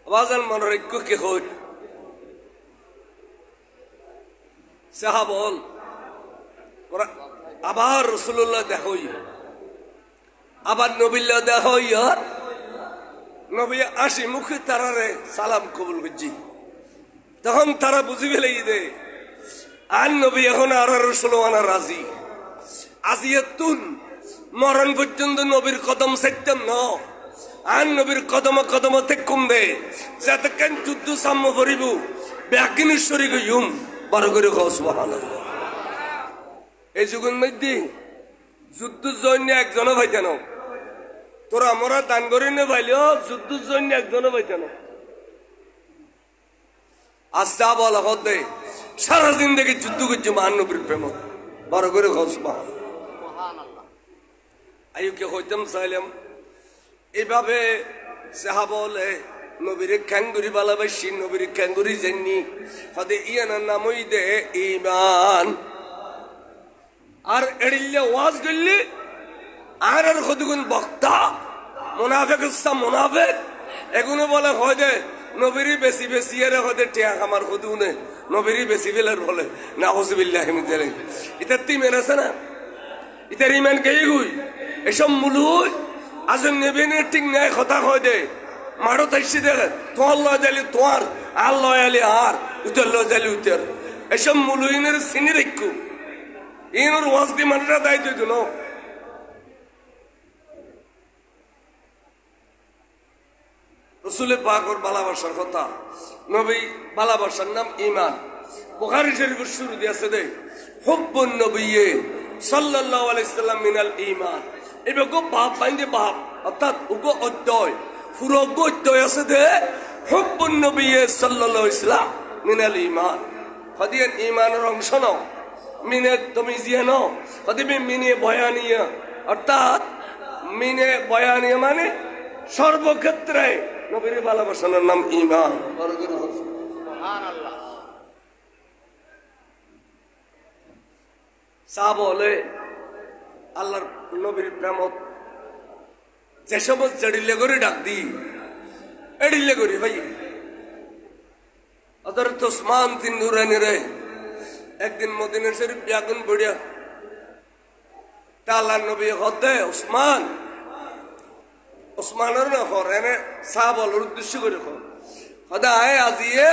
আওয়াজান মনোরজ্ঞ কে হই সাহাবল আবার রসুল্লাহ দেখই আবার নবিল্লা দেখই আর নবী আসি মুখে তারারে সালাম কবুল করছি তখন তারা বুঝি ফেলে দে আর নবী এখন আর ষোলোয়ানা রাজি আজিয়াতুন মরণ পর্যন্ত নবীর কদম সেকতাম ন আর নবীর কদম কদম তেকুম দে যতক্ষণ যুদ্ধ সাম্য করিব ব্যাকিনেশ্বরী গইম বড় করে সুবহানাল্লাহ এই যুগের মধ্যে যুদ্ধ জন্য একজনও ভাইতেন তোরা আমরা দান করি না ভাইলেও যুদ্ধ জন্য একজনও ভাইতেন আস্তা বলা হতে সারা জিন্দগি যুদ্ধ করছে মহানবীর প্রেম বড় করে আইকে হইতাম চাইলাম এইভাবে সাহাবলে নবীর খ্যাঙ্গুরি ভালোবাসি নবীর খ্যাঙ্গুরি জানি হদে ইয়ানার নামই দে ইমান আর এড়িলে ওয়াজ করলি আর কতগুণ বক্তা মুনাফেক মুনাফেক এগুলো বলে হয় দে নবীর বেশি বেশি এর হদে টিয়া আমার কদুনে নবীর বেশি বেলার বলে না হসবিল্লাহ মিজারে এটা তিমেন আছে না ইতার ইমান কে গুই এসব মুলুই আজম নেবেনে ঠিক নাই কথা হয় দে মারো তাইছি দে তোর লয় জালি তোর আর লয় আলি আর উতর লয় জালি উতর এসব মুলুইনের চিনি রেখু ইনোর ওয়াজ দি মানুষরা দায়িত্ব দিল রসুলের পাকর ভালোবাসার কথা নবী ভালোবাসার নাম ইমান বুখারী শরীফের শুরু দিয়েছে দে হুব্বুন নবিয়্যি সাল্লাল্লাহু আলাইহি সাল্লাম মিনাল ঈমান এবেগো বাপ বাইন্দে বাপ অর্থাৎ উগো অধ্যায় পুরো অধ্যায় আছে দে হুব্বুন নবিয়্যি সাল্লাল্লাহু আলাইহি সাল্লাম মিনাল ঈমান হদিয়ান ঈমানের অংশ নাও মিনে তুমি জিয়ানো হদিবে মিনে বয়ানিয়া অর্থাৎ মিনে বয়ানিয়া মানে সর্বক্ষেত্রে নবীর ভালোবাসার নাম ঈমান সুবহানাল্লাহ সাহাবা বলে আল্লাহর নবীর প্রেমত যে সমস্ত জড়িলে করে ডাক দি এড়িলে করি ভাই হযরত ওসমান তিন নুরানি রে একদিন মদিনা শরীফ ব্যাগুন পড়িয়া তা আল্লাহর নবী হতে ওসমান ওসমানের না খর এনে সাহাবার উদ্দেশ্য করে খর হদা আয় আজিয়ে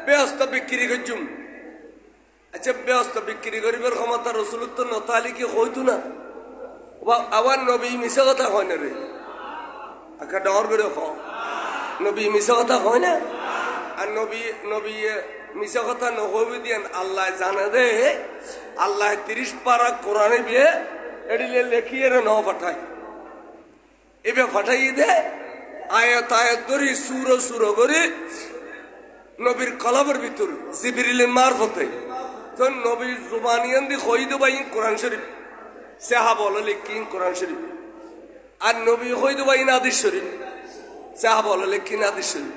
ব্যস্ত বিক্রি করছুম আচ্ছা ব্যস্ত বিক্রি করিবার ক্ষমতা রসুলত নতালি কি হইতো না আবার নবী মিশা কথা হয় না রে আকা ডর করে নবী মিশা কথা হয় না আর নবী মিশা কথা নহবি দিয়েন আল্লাহ জানে রে আল্লাহ 30 পারা কোরআনে বিয়ে এডিলে লেখিয়ে ন ফাটায় এবে ফাটাই দে আয়াত আয়াত করি সুর করি নবীর কলবের ভিতর জিবরিলের মারফতে তো নবীর জুবানিয়ান দি কই দেবাই কোরআন শরীফ সাহাবা বলে লিখিন কোরআন শরীফ আর নবী কই দেবাই হাদিস শরীফ সাহাবা বলে লিখিন হাদিস শরীফ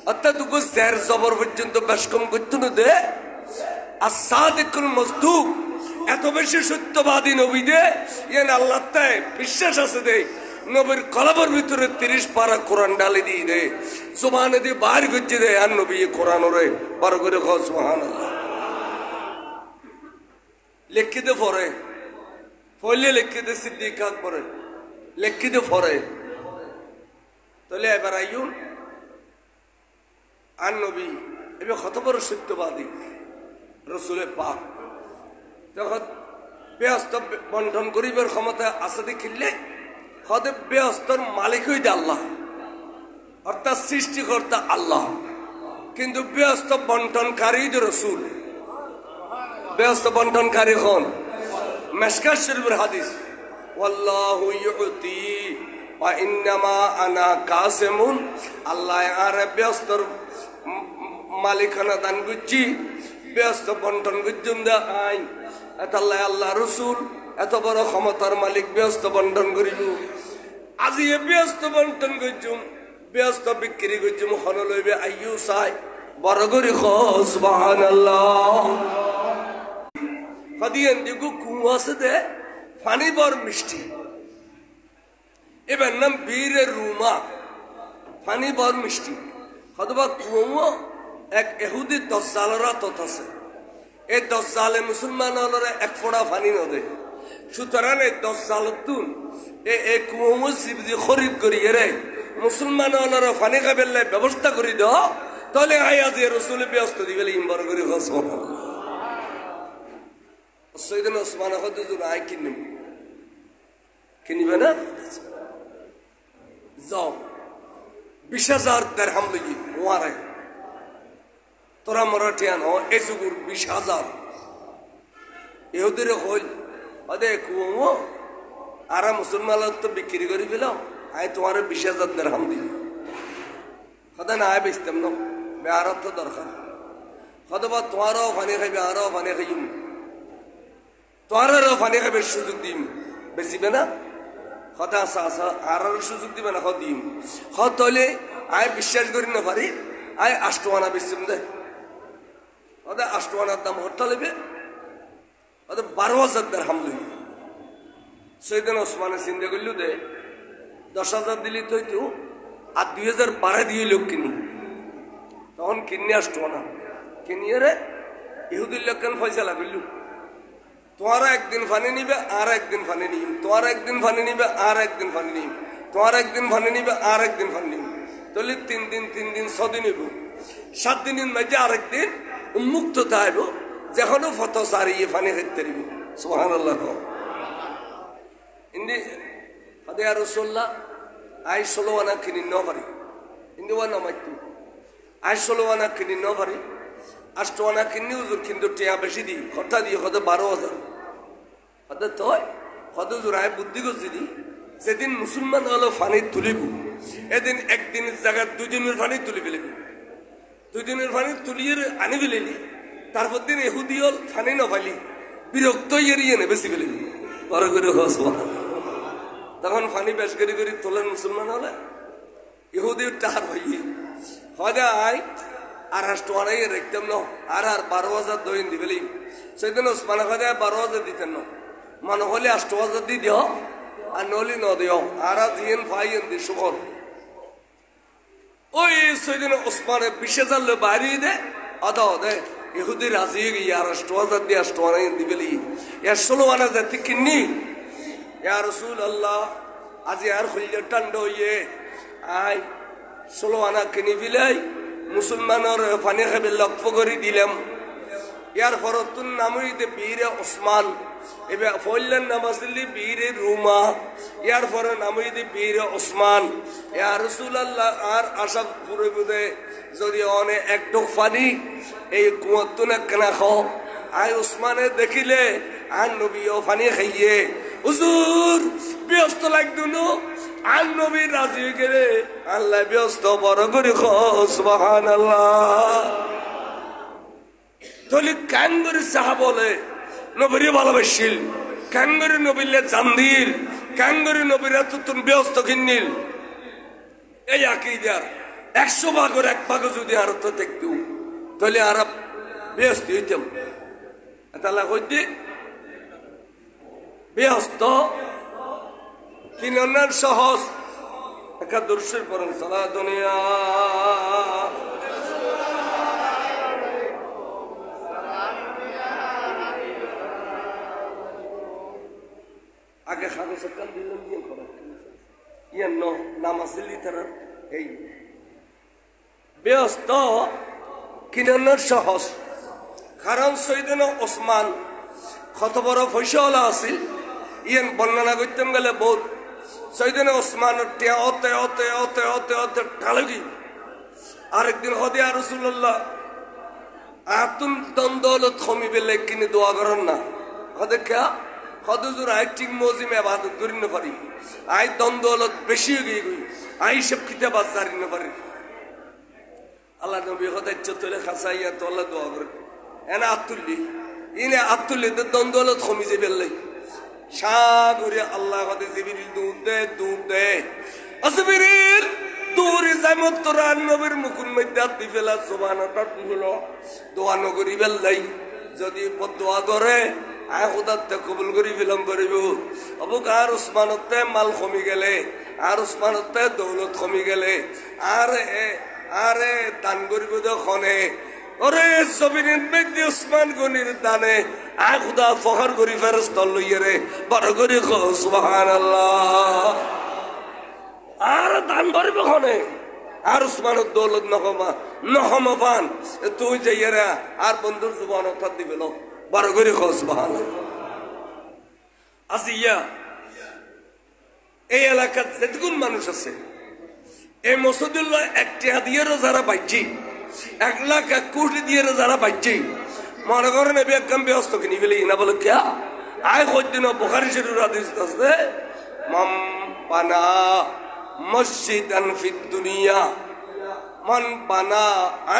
অর্থাৎ দুগো জের জবর পর্যন্ত বেশ কম করতে না দে আর সাদিকুল মসদুক এত বেশি সত্যবাদী নবী দে ইয়ান আল্লাহ তাই বিশ্বাস আছে দে নবীর কলবের ভিতরে 30 পারা কোরআন ডালি দিয়ে দে জবানে দিয়ে বাইর করছে দে আর নবী কোরআন রে বার করে কও সুবহানাল্লাহ লিখে দে পরে ফলে লিখে দে সিদ্দিক আকবরে লিখে দে পরে তাহলে এবার আইউন আর নবী এবার কত বড় সত্যবাদী রসুলে পাক যখন ব্যস্ত বন্টন করিবার ক্ষমতা আছে দেখিলে হতে ব্যস্তর মালিক হইতে আল্লাহ অর্থাৎ সৃষ্টিকর্তা আল্লাহ কিন্তু ব্যস্ত বন্টনকারী রসুল ব্যস্ত বন্টনকারী হন মেশকাত শরীফের হাদিস ওয়াল্লাহু ইউতি ওয়া ইন্নামা আনা কাসিমুন আল্লাহ আর ব্যস্তর মালিকানা দান গুচ্ছি ব্যস্ত বন্টন গুজ্জুম দা আইন এত আল্লাহ আল্লাহ রসুল এত বড় ক্ষমতার মালিক ব্যস্ত বন্টন করিব আজি ব্যস্ত বন্টন গুজ্জুম ব্যস্ত বিক্রি গুজ্জুম হন লইবে আইয়ু সাই বড় করি সুবহানাল্লাহ কদিয়েন দিগু কুয়াছে দে পানি বড় মিষ্টি এবার নাম বীরের রুমা পানি বড় মিষ্টি হতবা কুয়া এক এহুদি দজ্জালরা তত আছে এই দজ্জালে মুসলমান হলরে এক ফোড়া পানি নদে সুতরাং এই দজ্জালতুন এই কুয়া জিবদি খরিদ করি রে মুসলমান হলরে পানি খাবেলে ব্যবস্থা করি দ তাহলে আই আজ রসুল ব্যস্ত দিবেলে ইম্বার করি সৈয়দিন ওসমান হদুজুর আই কিনিবে না যাও 20,000 দিরহাম লাগি ওয়ারে তোরা মরাঠিয়ান হ এ যুগুর 20,000 ইহুদিরে হইল অদে কুয়ো আর মুসলমান তো বিক্রি করি পেলাম আয় তোমার 20,000 দিরহাম দিবি কথা না আয় বেচতাম না বেআরত তো দরকার কতবা তোমারও ফানি খাইবে আরও ফানি খাইম তোমারও ফানি খাইবে সুযোগ দিম বেচিবে না কথা আসা আসা আর সুযোগ দিবে না দিম হলে আয় বিশ্বাস করি না পারি আয় 8 আনা বেচিম দে ওদের 8 আনার দাম হট্টা লেবে ওদের 12,000 দিরহাম লইবে সৈয়দনা ওসমানে চিন্তা করল দে 10,000 দিলি তো হইতো আর 2,000 বাড়া দিয়ে লোক কিনি তখন কিনে 8 আনা কিনিয়ে রে ইহুদির লোকখান ফয়সালা করলু তোমারা একদিন ফানি নিবে আর একদিন ফানি নিম তোমার একদিন ফানি নিবে আর একদিন ফানি নিম তোমার একদিন ফানি নিবে আর একদিন ফানি নিম তাহলে 3 দিন 6 দিন হইব 7 দিনের মাঝে আরেকদিন উন্মুক্ত থাকবো যেখানে ফত সারিয়ে ফানি খাইতে দিব সুবহানাল্লাহ ইন্দি হাদে আর রাসূলুল্লাহ আই 16 আনা কিনি ন পারি ইন্দি ওয়ানা মাইতু আই 16 আনা কিনি ন পারি 8 আনা কিনি হুজুর কিন্তু টিয়া বেশি দি কথা দিয়ে কত 12,000 কত তো কত জোড়ায় বুদ্ধি করছি দি সেদিন মুসলমান হলো ফানি তুলিব এদিন একদিনের জায়গা 2 দিনের ফানি তুলি ফেলিব 2 দিনের ফানি তুলিয়ে আনি ফেলিলি তারপর দিন এহুদি হল ফানি না ফালি বিরক্ত এড়িয়ে নে বেশি ফেলিব বড় করে তখন ফানি বেশ করে তোলেন মুসলমান হলে ইহুদির টাহার হইয়ে হদায় আর 8 আনাই রেখতাম না আর 12,000 দইন দিবেলি সেদিন ওসমান হদায় 12,000 দিতেন না মানে হলে 8,000 দি দিও আর নলি ন দিও আর জিন ফাইন দি শুকর ওই সেদিন ওসমানে 20,000 বাড়ি দে আদা দে ইহুদি রাজি গিয়ে আর 8,000 দিয়ে 8 আনাই দিবেলি এর 16 আনা যাতে কিন্নি ইয়া রাসূলুল্লাহ আজ আর খুললে টান্ড হইয়ে আই 16 আনা কিনি বিলাই মুসলমানের পানি খাবে লক্ষ্য করে দিলাম ইয়ার ফরতুন নামই দে বীরে ওসমান এবার ফইলেন নাম আসলি বীরে রুমা ইয়ার ফর নামই দে বীরে ওসমান ইয়া রাসূলুল্লাহ আর আশা করে বুঝে যদি অনে এক ঢোক পানি এই কুয়াতুন কেনা খাও আই ওসমানে দেখিলে আর নবীও পানি খাইয়ে হুজুর ব্যস্ত লাগদুনো আর নবী রাজি গেলে আল্লাহ ব্যস্ত বড় করে সুবহানাল্লাহ তলি কাঙ্গুরি সাহা বলে নবীরে ভালোবাসিল কাঙ্গুরি নবীলে জান্দিল কাঙ্গুরি নবীরা তুতুন ব্যস্ত কিনিল এই আকীদার 100 ভাগের 1 ভাগ যদি আর তো দেখতো তাহলে আর ব্যস্ত হইতাম তাহলে হইতে ব্যস্ত কিনার সহজ একটা দর্শের পরম সালা দুনিয়া আগে খাবে সকাল দিলাম দিয়ে করা ইয়ান নামাজ লিটার এই ব্যস্ত কিনার সহজ কারণ সৈয়দনা ওসমান কত বড় ফয়সালা আছিল ইয়ান বর্ণনা করতেন গেলে বহুত সৈয়দনা ওসমানের টিয়া অতে অতে অতে অতে অতে ঢালগি আরেকদিন হদে আর রাসূলুল্লাহ আতুন দন্দৌলত খমি বেলে কিনে দোয়া করেন না হদে কে হদুজুর আই ঠিক মজিমে ইবাদত করিন না পারি আই দন্দৌলত বেশি হয়ে গই আই সব কিতাব জারি না পারি আল্লাহ নবী হদে চতলে খাসাইয়া তো আল্লাহ দোয়া করে এনা আতুল্লি ইনে আতুল্লি দন্দৌলত খমি যে বেলে সাগরে আল্লাহ হদে জিবরিল দুধ দে আসবিরিল দূরে যাইমত তোরা নবীর মুখের মধ্যে হাত দি ফেলা সুবহানাল্লাহ হলো দোয়া নগরি বেলাই যদি দোয়া করে আয় খুদাতে কবুল করি ফিলম করিব অবুক আর উসমানতে মাল কমি গেলে আর উসমানতে দৌলত কমি গেলে আরে দান করিব দখনে ওরে জমিনের মধ্যে উসমান গনির দানে আয় খুদা ফখর করি ফেরেশতা লইয়ে রে বড় করি সুবহানাল্লাহ আর দান করিব খনে আর উসমানের দৌলত নহমা পান তুই যাইয়া আর বন্ধুর জুবান অর্থাৎ দিবেল বড় করে সুবহানাল্লাহ আসিয়া এই এলাকার যেটুকুন মানুষ আছে এই মসজিদুল্লাহ একটি হাদিয়ারও যারা পাইছি 1 লাখ 1 কোটি দিয়ে যারা পাইছি মনে করেন এবি একদম ব্যস্ত কিনি ফেলে না বলে কে আয় কদিন বুখারী শরীফের হাদিস আছে মান বানা মসজিদান ফিদ দুনিয়া মান বানা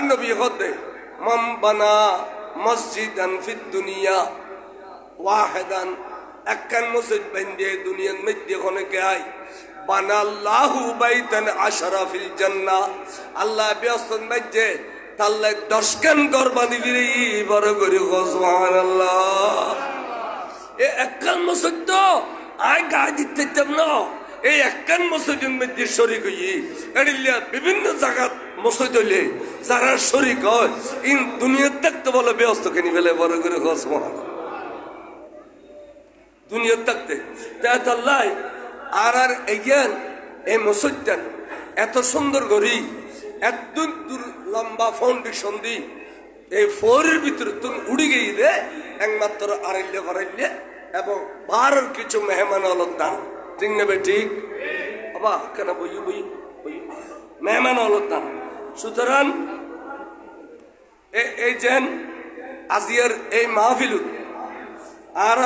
নবী হদে মান বানা মসজিদান ফিদ দুনিয়া ওয়াহিদান একখান মসজিদ বানিয়ে দুনিয়ার মধ্যে কোনে গায় বানাল্লাহু বাইতান আশরা ফিল জান্নাহ আল্লাহ ব্যস্তন মধ্যে তাল্লা 10 খান ঘর বানি দিবি বড় করে সুবহানাল্লাহ এ একখান মসজিদ তো আয় গায় দিতে চাম না এই একখান মসজিদের মধ্যে শরীক হই এডিল্লা বিভিন্ন জায়গা মসজিদ হইলে যারা শরীক হয় ইন দুনিয়া থাকতে বলে ব্যস্ত কিনি ফেলে বড় করে সুবহানাল্লাহ দুনিয়া থাকতে তাই আল্লাহ আর এইয়ান এই মসজিদটা এত সুন্দর করি এত দূর লম্বা ফাউন্ডেশন দি এই ফোরের ভিতরে তুমি উড়ি গিয়ে রে একমাত্র আড়াইলে এবং 12 কিছু মেহমান হলো দান ঠিক নেবে ঠিক বাবা কেন বই মেহমান হলো দান সুতরাং এই যেন আজিয়ার এই মাহফিল আর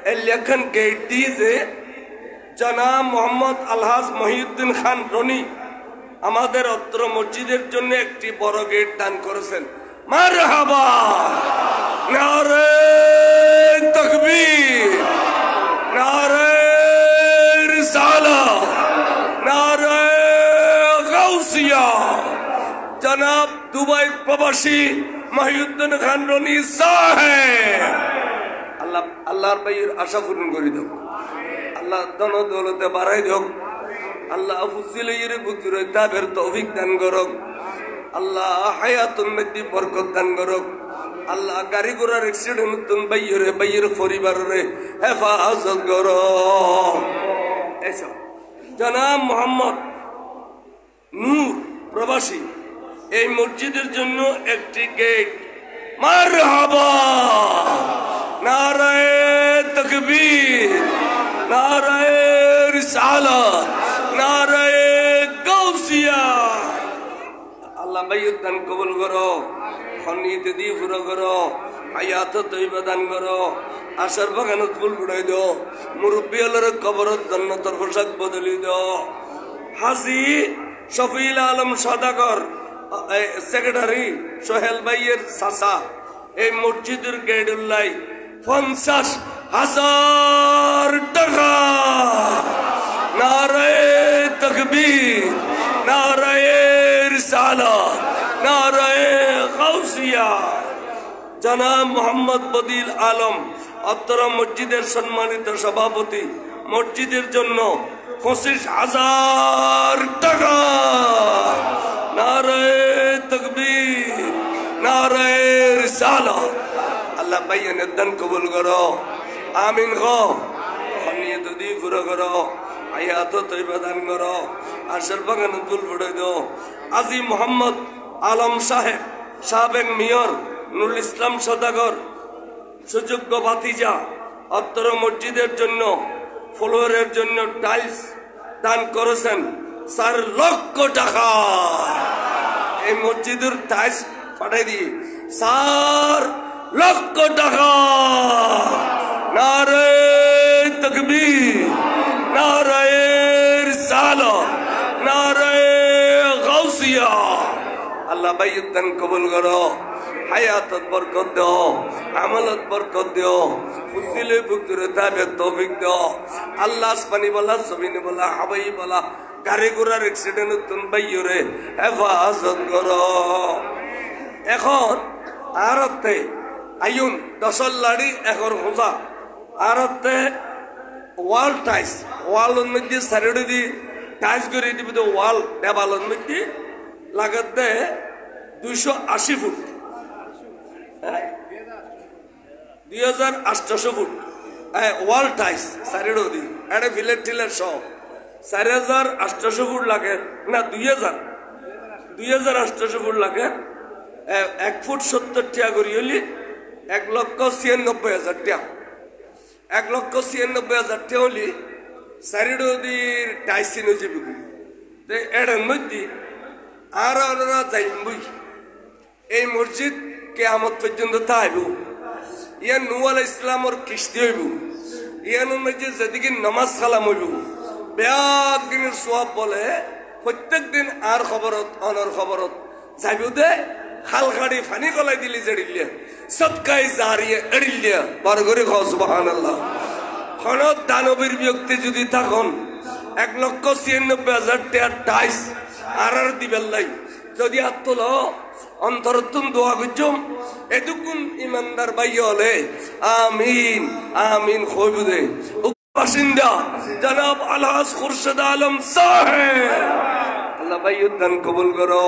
এই লেখন গেট দিয়ে যে জনাব মোহাম্মদ আলহাজ মহিউদ্দিন খান রনি আমাদের অত্র মসজিদের জন্য একটি বড় গেট দান করেছেন মারহাবা নারে তাকবীর নারে রিসালাত নারে গাউসিয়া জনাব দুবাই প্রবাসী মহিউদ্দিন খান রনি সাহেব আল্লাহর ভাইয়ের আশা পূরণ করে দাও আল্লাহ ধন দৌলতে বাড়াই হোক আল্লাহ ফুজিলের বুজুরে তাবের তৌফিক দান করক আল্লাহ হায়াতুন মধ্যে বরকত দান করক আল্লাহ গাড়ি ঘোড়ার অ্যাক্সিডেন্ট তুন বাইয়ের পরিবারে হেফাজত করক এসব জনাব মোহাম্মদ নূর প্রবাসী এই মসজিদের জন্য একটি গেট মারহাবা নারে তাকবীর নারে রিসালাত নারে গাউসিয়া আল্লাহ বাইয়ত দান কবুল করো খনিতে দি পুরো করো হায়াত তৈবা দান করো আশার বাগানত ফুল ফুটাই দাও মুরব্বী আল্লাহর কবরত জান্নাতের পোশাক বদলি দাও হাজি শফিউল আলম সদাগর সেক্রেটারি সোহেল ভাইয়ের চাচা এই মসজিদের গেডুল্লাই 50,000 টাকা নারায়ে তাকবীর নারায়ে রিসালাত নারায়ে গাউসিয়া জনাব মোহাম্মদ বদিল আলম অত্তর মসজিদের সম্মানিত সভাপতি মসজিদের জন্য 25,000 টাকা নারায়ে তাকবীর নারায়ে রিসালাত আল্লাহ ভাইয়ের দান কবুল করো আমিন গো নিয়ত দি পুরো করো হায়াত তৈবা দান করো আশার বাগানে ফুল ফুটাই দাও আজি মোহাম্মদ আলম সাহেব সাবেক মেয়র নুরুল ইসলাম সদাগর সুযোগ্য ভাতিজা অত্তর মসজিদের জন্য ফ্লোরের জন্য টাইলস দান করেছেন 4 লক্ষ টাকা এই মসজিদের টাইলস পাঠাই দিয়ে 4 লক্ষ টাকা নারায়ে তাকবীর নারায়ে রিসালাত নারায়ে গাউসিয়া আল্লাহ ভাইয়ের দান কবুল করো হায়াতত বরকত দাও আমলত বরকত দাও ফুসিলে ফুকরে তাবে তৌফিক দাও আল্লাহ আসমানি বলা জমিনে বলা হাওয়াই বলা গাড়ি ঘোড়ার অ্যাক্সিডেন্ট তুন ভাইয়রে হেফাজত করো এখন আরতে আইন 10 লাড়ি একর হোজা আরতে ওয়াল টাইস ওয়ালের মধ্যে সাইডে দি টাইস করে দিবি তো ওয়াল দেওয়ালের মধ্যে লাগাতে 280 ফুট 2800 ফুট ওয়াল টাইস সাইডে দি এটা ফিলেট টিলের সব 4800 ফুট লাগে না 2800 ফুট লাগে 1 ফুট 70 টাকা করি হলি 1,96,000 টাকা 1,96,000 টাকা হলি সাইডে দি টাইসিন হচ্ছে বিক্রি এর মধ্যে আর ওরা যাইবই এই মসজিদ কিয়ামত পর্যন্ত থাকব ইয়া নূহ আলাইহিস ইসলামের কিস্তি হইব ইয়ানোর মধ্যে যেদিকে নামাজ কালাম হইব বেয়াক দিনের সওয়াব বলে প্রত্যেক দিন আর খবরত অনর খবরত যাইব দে খালখাড়ি ফানি গলাই দিলি জড়িলে সদকাই জারিয়ে এড়িলে বার করে খাও সুবহানাল্লাহ খনত দানবীর ব্যক্তি যদি থাকুন 1,96,000 টাকা টাইস আর দিবেন লাই যদি আত্মল অন্তরতুন দোয়া করছম এটুকুন ইমানদার ভাই হলে আমিন আমিন খবুদে বাসিন্দা জনাব আলহাজ খুরশেদ আলম সাহেব আল্লাহ ভাই দান কবুল করো।